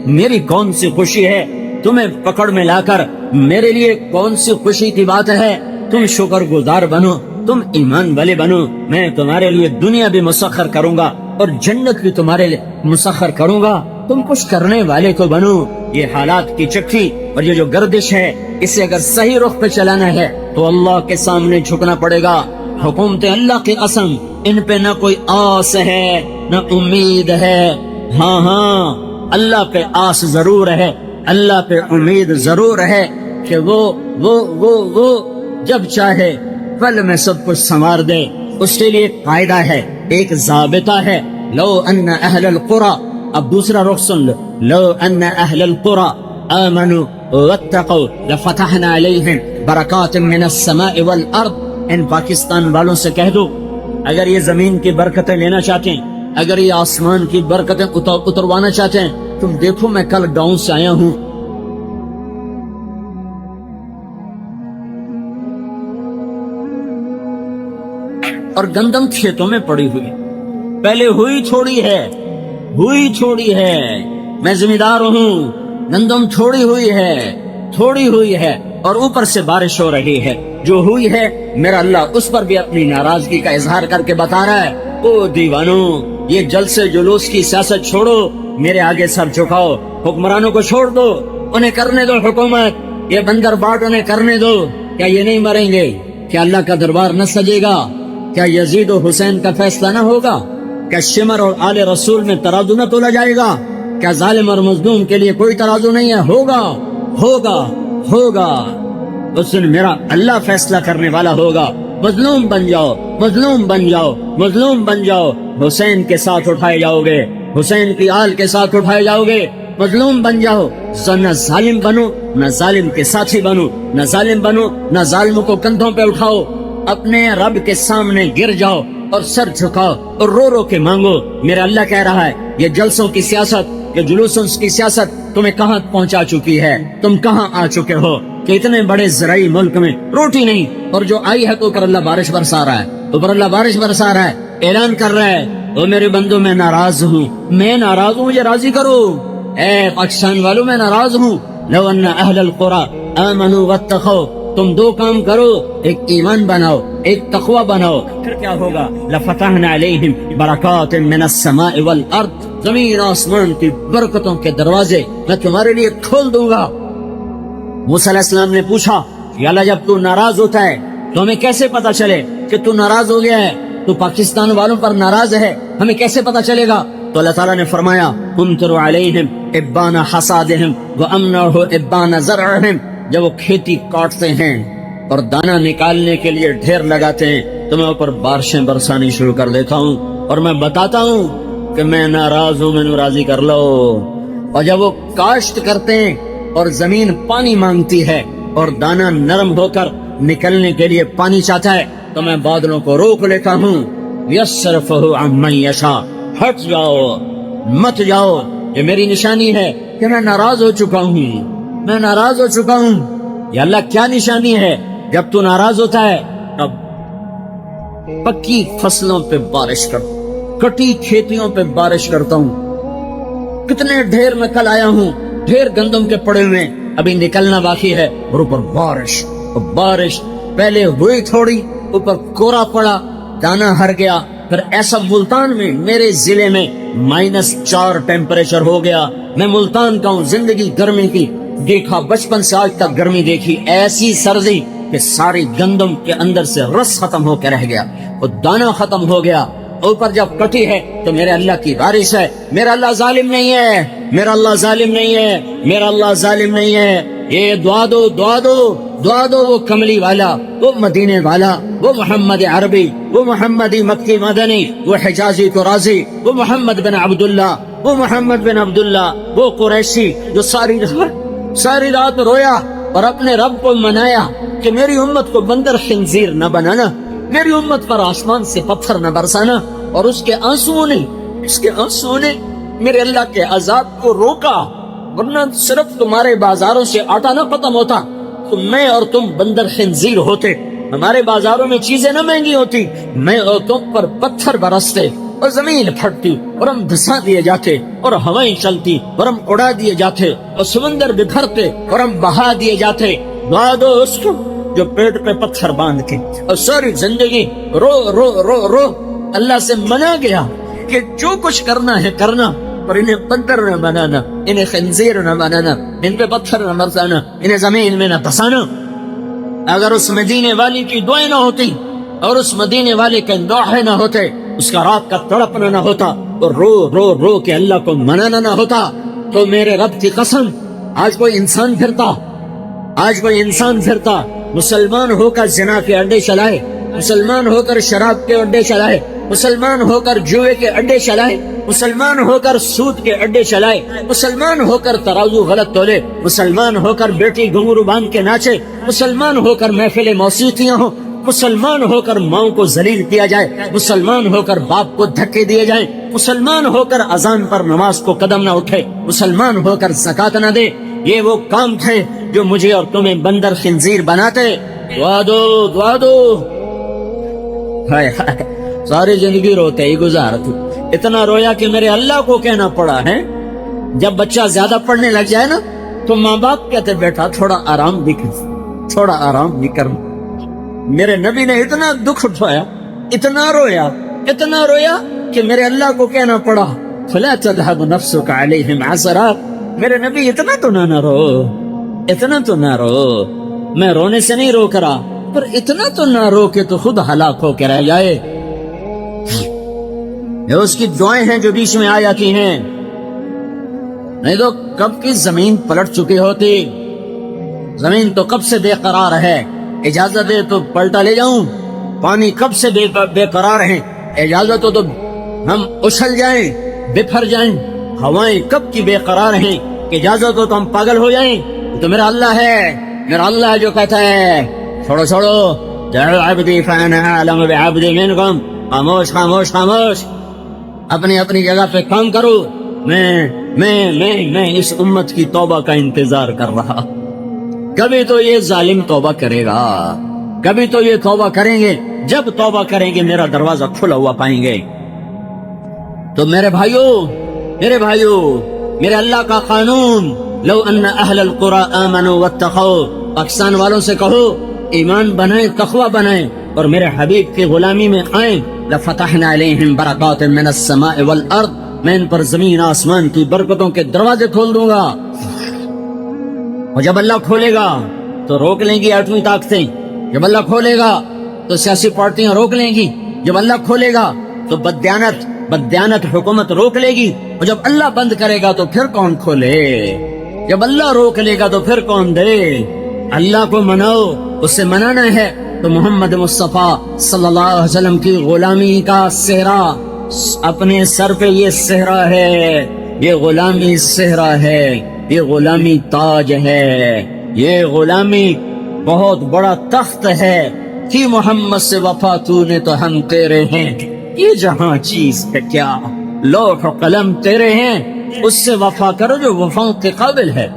میری کون سی خوشی ہے، تمہیں پکڑ میں لا کر میرے لیے کون سی خوشی کی بات ہے، تم شکر گزار بنو، تم ایمان والے بنو، میں تمہارے لیے دنیا بھی مسخر کروں گا اور جنت بھی تمہارے لیے مسخر کروں گا، تم کچھ کرنے والے تو بنو۔ یہ حالات کی چکی اور یہ جو گردش ہے، اسے اگر صحیح رخ پہ چلانا ہے تو اللہ کے سامنے جھکنا پڑے گا۔ حکومتیں اللہ کی قسم ان پہ نہ کوئی آس ہے نہ امید ہے۔ ہاں اللہ پہ آس ضرور ہے، اللہ پہ امید ضرور ہے کہ وہ وہ جب چاہے پل میں سب کچھ سنوار دے. اس کے لیے قاعدہ ہے, ایک ضابطہ ہے. لو ان اہل القرى, اب دوسرا رخ سن لو. لو ان اہل القرى آمنوا واتقوا لفتحنا علیہم برکات من السماء والارض. ان پاکستان والوں سے کہہ دو, اگر یہ زمین کی برکتیں لینا چاہتے ہیں, اگر یہ آسمان کی برکتیں اتروانا چاہتے ہیں, تم دیکھو میں کل گاؤں سے آیا ہوں, اور گندم کھیتوں میں پڑی ہوئی, پہلے ہوئی تھوڑی ہے. میں ذمہ دار ہوں, گندم تھوڑی ہوئی ہے اور اوپر سے بارش ہو رہی ہے. جو ہوئی ہے میرا اللہ اس پر بھی اپنی ناراضگی کا اظہار کر کے بتا رہا ہے, او دیوانو, یہ جلسے جلوس کی سیاست چھوڑو, میرے آگے سر جھکاؤ. حکمرانوں کو چھوڑ دو, انہیں کرنے دو حکومت, یہ بندر باٹ انہیں کرنے دو. کیا یہ نہیں مریں گے؟ کیا اللہ کا دربار نہ سجے گا؟ کیا یزید و حسین کا فیصلہ نہ ہوگا؟ کیا شمر اور آل رسول میں ترازو نہ تولا جائے گا؟ کیا ظالم اور مظلوم کے لیے کوئی ترازو نہیں ہے؟ ہوگا. اس دن میرا اللہ فیصلہ کرنے والا ہوگا. مظلوم بن جاؤ, حسین کے ساتھ اٹھائے جاؤ گے, حسین کی آل کے ساتھ اٹھائے جاؤ گے. مظلوم بن جاؤ, نہ ظالم بنو, نہ ظالم کے ساتھی بنو, نہ ظالموں کو کندھوں پہ اٹھاؤ. اپنے رب کے سامنے گر جاؤ اور سر جھکاؤ اور رو رو کے مانگو. میرا اللہ کہہ رہا ہے, یہ جلسوں کی سیاست, یہ جلوسوں کی سیاست تمہیں کہاں پہنچا چکی ہے؟ تم کہاں آ چکے ہو کہ اتنے بڑے زرعی ملک میں روٹی نہیں, اور جو آئی ہے تو اوپر اللہ بارش برسا رہا ہے, اعلان کر رہا ہے, او میرے بندو میں ناراض ہوں, مجھے راضی کرو. اے پاکستان والوں, میں ناراض ہوں. لو ان اہل القرى آمنوا واتقوا, تم دو کام کرو, ایک ایمان بناؤ, ایک تقوی بناؤ, پھر کیا ہوگا؟ لفتحنا علیہم برکات من السماء والارض, زمین آسمان کی برکتوں کے دروازے میں تمہارے لیے کھول دوں گا. موسیٰ علیہ السلام نے پوچھا, یا اللہ جب تو ناراض ہوتا ہے تو ہمیں کیسے پتا چلے کہ تو ناراض ہو گیا ہے؟ تو پاکستان والوں پر ناراض ہے, ہمیں کیسے پتا چلے گا؟ تو اللہ تعالیٰ نے فرمایا, امطر علیہم ابان حصادہم وامنعہ ابان زرعہم. جب وہ کھیتی کاٹتے ہیں اور دانہ نکالنے کے لیے ڈھیر لگاتے ہیں تو میں اوپر بارشیں برسانی شروع کر دیتا ہوں, اور میں بتاتا ہوں کہ میں ناراض ہوں, میں راضی کر لو. اور جب وہ کاشت کرتے ہیں اور زمین پانی مانگتی ہے اور دانہ نرم ہو کر نکلنے کے لیے پانی چاہتا ہے تو میں بادلوں کو روک لیتا ہوں. یصرفہ عن من یشاء, ہٹ جاؤ, مت جاؤ. یہ میری نشانی ہے کہ میں ناراض ہو چکا ہوں. یا اللہ کیا نشانی ہے؟ جب تو ناراض ہوتا ہے تب پکی فصلوں پہ بارش کرتا ہوں, کٹی کھیتیوں پہ بارش کرتا ہوں. کتنے ڈھیر میں کل آیا ہوں, ڈھیر گندم کے پڑے ہوئے, ابھی نکلنا باقی ہے, اور اوپر بارش پہلے ہوئی تھوڑی, اوپر کورا پڑا, دانا ہر گیا. پھر ایسا ملتان میں, میرے ضلع میں -4 ٹیمپریچر ہو گیا. میں ملتان کا ہوں, زندگی گرمی کی دیکھا, بچپن سے آج تک گرمی دیکھی, ایسی سردی کہ ساری گندم کے اندر سے رس ختم ہو کے رہ گیا, اور دانا ختم ہو گیا. اوپر جب کٹی ہے تو میرے اللہ کی بارش ہے. میرا اللہ ظالم نہیں ہے. یہ دعا دو وہ کملی والا, وہ مدینے والا, وہ محمد عربی, وہ محمدی مکی مدنی, وہ حجازی قرازی, وہ محمد بن عبداللہ, وہ قریشی جو ساری رات رویا اور اپنے رب کو منایا کہ میری امت کو بندر خنزیر نہ بنانا, میری امت پر آسمان سے پتھر نہ برسانا. اور اس کے آنسوؤں نے میرے اللہ کے عذاب کو روکا, ورنہ صرف تمہارے بازاروں سے آٹا نہ ختم ہوتا تو میں اور تم بندر خنزیر ہوتے. ہمارے بازاروں میں چیزیں نہ مہنگی ہوتی, میں اور تم پر پتھر برستے اور زمین پھٹتی اور ہم دھسا دیے جاتے, اور ہوائیں چلتی اور ہم اڑا دیے جاتے, اور سمندر بکھرتے اور ہم بہا دیے جاتے. دعا دو اس کو جو پیٹ پہ پتھر باندھ کے اور ساری زندگی رو اللہ سے منا گیا کہ جو کچھ کرنا ہے کرنا, اور انہیں بندر نہ بنانا, انہیں خنزیر نہ بنانا, ان پہ پتھر نہ برسانا, انہیں زمین میں نہ دھسانا. اگر اس مدینے والی کی دعائیں نہ ہوتی اور اس مدینے والے کے نوحے نہ ہوتے, اس کا رات کا تڑپنا نہ ہوتا, اور رو کے اللہ کو منانا نہ ہوتا, تو میرے رب کی قسم آج کوئی انسان پھرتا آج کوئی انسان پھرتا مسلمان ہو کر زنا کے اڈے چلائے، مسلمان ہو کر شراب کے اڈے چلائے، مسلمان ہو کر جوئے کے اڈے چلائے، مسلمان ہو کر سود کے اڈے چلائے، مسلمان ہو کر ترازو غلط تولے، مسلمان ہو کر بیٹی گھنگرو باندھ کے ناچے، مسلمان ہو کر محفل موسیقیاں ہوں، مسلمان ہو کر ماؤں کو ذلیل کیا جائے، مسلمان ہو کر باپ کو دھکے دیے جائیں، مسلمان ہو کر اذان پر نماز کو قدم نہ اٹھے، مسلمان ہو کر زکات نہ دے، یہ وہ کام تھے جو مجھے اور تمہیں بندر خنزیر بناتے۔ دعا دو، دعا دو۔ ہائے ہائے، ساری زندگی روتے ہی گزار تھی، اتنا رویا کہ میرے اللہ کو کہنا پڑا ہے۔ جب بچہ زیادہ پڑھنے لگ جائے نا تو ماں باپ کہتے بیٹا تھوڑا آرام بھی کر، تھوڑا آرام بھی کر۔ میرے نبی نے اتنا دکھ اٹھایا، اتنا رویا کہ میرے اللہ کو کہنا پڑا فلا تذهب نفسك عليهم عسرات۔ میرے نبی اتنا تو نہ رو، اتنا تو نہ رو، میں رونے سے نہیں روک رہا، پر اتنا تو نہ رو کہ تو خود ہلاک ہو کے رہ جائے۔ یہ اس کی دعائیں ہیں جو بیچ میں آ جاتی ہیں، نہیں تو کب کی زمین پلٹ چکی ہوتی، زمین تو کب سے بے قرار ہے، اجازت دے تو پلٹا لے جاؤں، پانی کب سے بے قرار ہیں، اجازت ہو تو ہم اچھل جائیں، بکھر جائیں، ہوائیں کب کی بے قرار ہیں، اجازت ہو تو ہم پاگل ہو جائیں۔ تو میرا اللہ ہے، میرا اللہ ہے جو کہتا ہے چھوڑو چھوڑو، دعوا عبدی فانا اعلم بعبدی منکم، خاموش خاموش خاموش، اپنی اپنی جگہ پہ کام کرو، میں اس امت کی توبہ کا انتظار کر رہا۔ کبھی تو یہ ظالم توبہ کرے گا، کبھی تو یہ توبہ کریں گے، جب توبہ کریں گے میرا دروازہ کھلا ہوا پائیں گے۔ تو میرے بھائیوں، میرے اللہ کا قانون، لو ان اہل القرى آمنوا واتقوا، پاکستان والوں سے کہو ایمان بنائیں، تقوی بنائیں اور میرے حبیب کی غلامی میں آئیں، لفتحنا علیہم برکات من السماء والارض، میں ان پر زمین آسمان کی برکتوں کے دروازے کھول دوں گا۔ اور جب اللہ کھولے گا تو روک لیں گی ایٹمی طاقتیں، جب اللہ کھولے گا تو سیاسی پارٹیاں روک لیں گی، جب اللہ کھولے گا تو بددیانت حکومت روک لے گی، اور جب اللہ بند کرے گا تو پھر کون کھولے، جب اللہ روک لے گا تو پھر کون دے۔ اللہ کو مناؤ، اس سے منانا ہے تو محمد مصطفیٰ صلی اللہ علیہ وسلم کی غلامی کا صحرا اپنے سر پہ، یہ صحرا ہے، یہ غلامی صحرا ہے، یہ غلامی تاج ہے، یہ غلامی بہت بڑا تخت ہے کہ محمد سے وفا تو نے تو ہم تیرے ہیں، یہ جہاں چیز ہے کیا، لوح و قلم تیرے ہیں، اس سے وفا کرو جو وفا کے قابل ہے،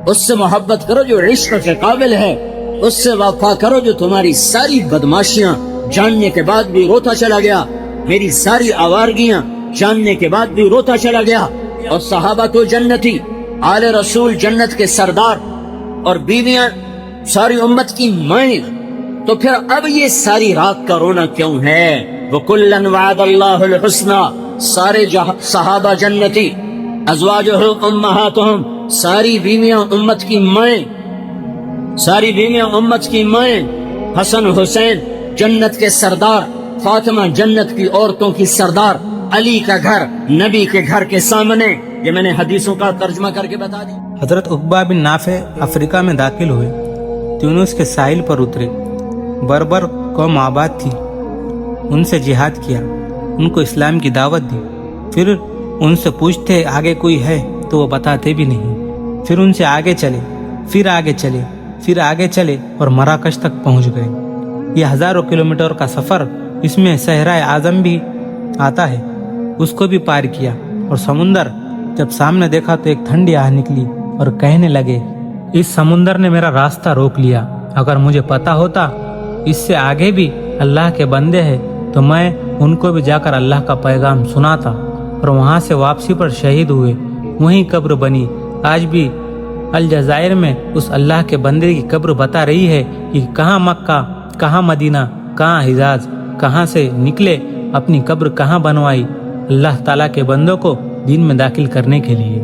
اس سے محبت کرو جو عشق کے قابل ہے، اس سے وفا کرو جو تمہاری ساری بدماشیاں جاننے کے بعد بھی روتا چلا گیا، میری ساری آوارگیاں جاننے کے بعد بھی روتا چلا گیا۔ اور صحابہ تو جنتی، آل رسول جنت کے سردار، اور بیویاں ساری امت کی مائیں، تو پھر اب یہ ساری رات کا رونا کیوں ہے؟ وَكُلًّا وَعَدَ اللَّهُ الْحُسْنَى، سارے صحابہ جنتی، ازواجہ امہاتہم، ساری بیویاں امت کی مائیں، ساری بیویاں امت کی مائیں، حسن حسین جنت کے سردار، فاطمہ جنت کی عورتوں کی سردار، علی کا گھر نبی کے گھر کے سامنے، یہ میں نے حدیثوں کا ترجمہ کر کے بتا دی۔ حضرت عقبہ بن نافع افریقہ میں داخل ہوئے، تیونس کے ساحل پر اترے، بربر قوم آباد تھی، ان سے جہاد کیا، ان کو اسلام کی دعوت دی، پھر ان سے پوچھتے آگے کوئی ہے تو وہ بتاتے بھی نہیں، پھر ان سے آگے چلے، پھر آگے چلے، پھر آگے چلے اور مراکش تک پہنچ گئے۔ یہ ہزاروں کلومیٹر کا سفر، اس میں صحرائے اعظم بھی آتا ہے، اس کو بھی پار کیا، اور سمندر جب سامنے دیکھا تو ایک ٹھنڈی آہ نکلی اور کہنے لگے اس سمندر نے میرا راستہ روک لیا، اگر مجھے پتا ہوتا اس سے آگے بھی اللہ کے بندے ہیں تو میں ان کو بھی جا کر اللہ کا پیغام سناتا، اور وہاں سے واپسی پر شہید ہوئے، وہیں قبر بنی۔ آج بھی الجزائر میں اس اللہ کے بندے کی قبر بتا رہی ہے کہ کہاں مکہ، کہاں مدینہ، کہاں حجاز، کہاں سے نکلے، اپنی قبر کہاں بنوائی اللہ تعالیٰ کے بندوں کو دین میں داخل کرنے کے لیے۔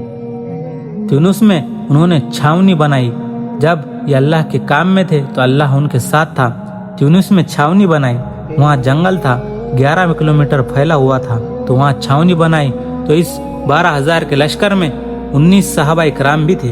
تیونس میں انہوں نے چھاونی بنائی، جب یہ اللہ کے کام میں تھے تو اللہ ان کے ساتھ تھا۔ تیونس میں چھاونی بنائی، وہاں جنگل تھا، 11 کلومیٹر پھیلا ہوا تھا، تو وہاں چھاونی بنائی، تو اس 12,000 کے لشکر میں 19 صحابہ اکرام بھی تھے،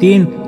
3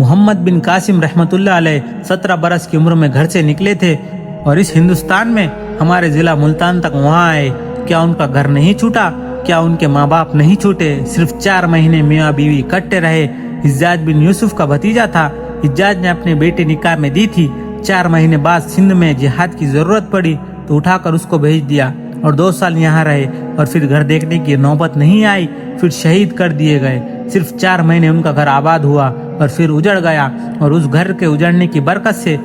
محمد بن قاسم رحمت اللہ علیہ 17 برس کی عمر میں گھر سے نکلے تھے اور اس ہندوستان میں ہمارے ضلع ملتان تک وہاں آئے۔ کیا ان کا گھر نہیں چھوٹا؟ کیا ان کے ماں باپ نہیں چھوٹے؟ صرف 4 مہینے میاں بیوی اکٹھے رہے۔ حجاج بن یوسف کا بھتیجا تھا۔ حجاج نے اپنی بیٹی نکاح میں دی تھی۔ 4 مہینے بعد سندھ میں جہاد کی ضرورت پڑی تو اٹھا کر اس کو بھیج دیا اور 2 سال یہاں رہے اور پھر گھر دیکھنے کی نوبت نہیں آئی، پھر شہید کر دیے گئے۔ صرف 4 مہینے ان کا گھر آباد ہوا اور پھر اجڑ گیا، اور اس گھر کے اجڑنے کی برکت سے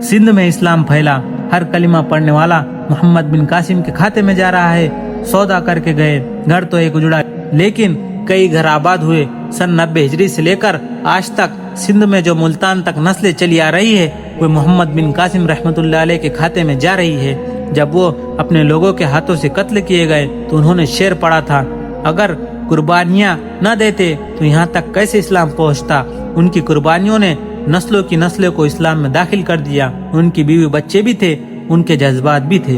سندھ میں اسلام پھیلا۔ ہر کلمہ پڑھنے والا محمد بن قاسم کے کھاتے میں جا رہا ہے۔ سودا کر کے گئے، گھر تو ایک اجڑا لیکن کئی گھر آباد ہوئے۔ سن 90 ہجری سے لے کر آج تک سندھ میں جو ملتان تک نسلیں چلی آ رہی ہے وہ محمد بن قاسم رحمت اللہ علیہ کے کھاتے میں جا رہی ہے۔ جب وہ اپنے لوگوں کے ہاتھوں سے قتل کیے گئے تو انہوں نے شعر پڑھا تھا، اگر قربانیاں نہ دیتے تو یہاں تک کیسے اسلام پہنچتا۔ ان کی قربانیوں نے نسلوں کی نسلوں کو اسلام میں داخل کر دیا۔ ان کی بیوی بچے بھی تھے، ان کے جذبات بھی تھے۔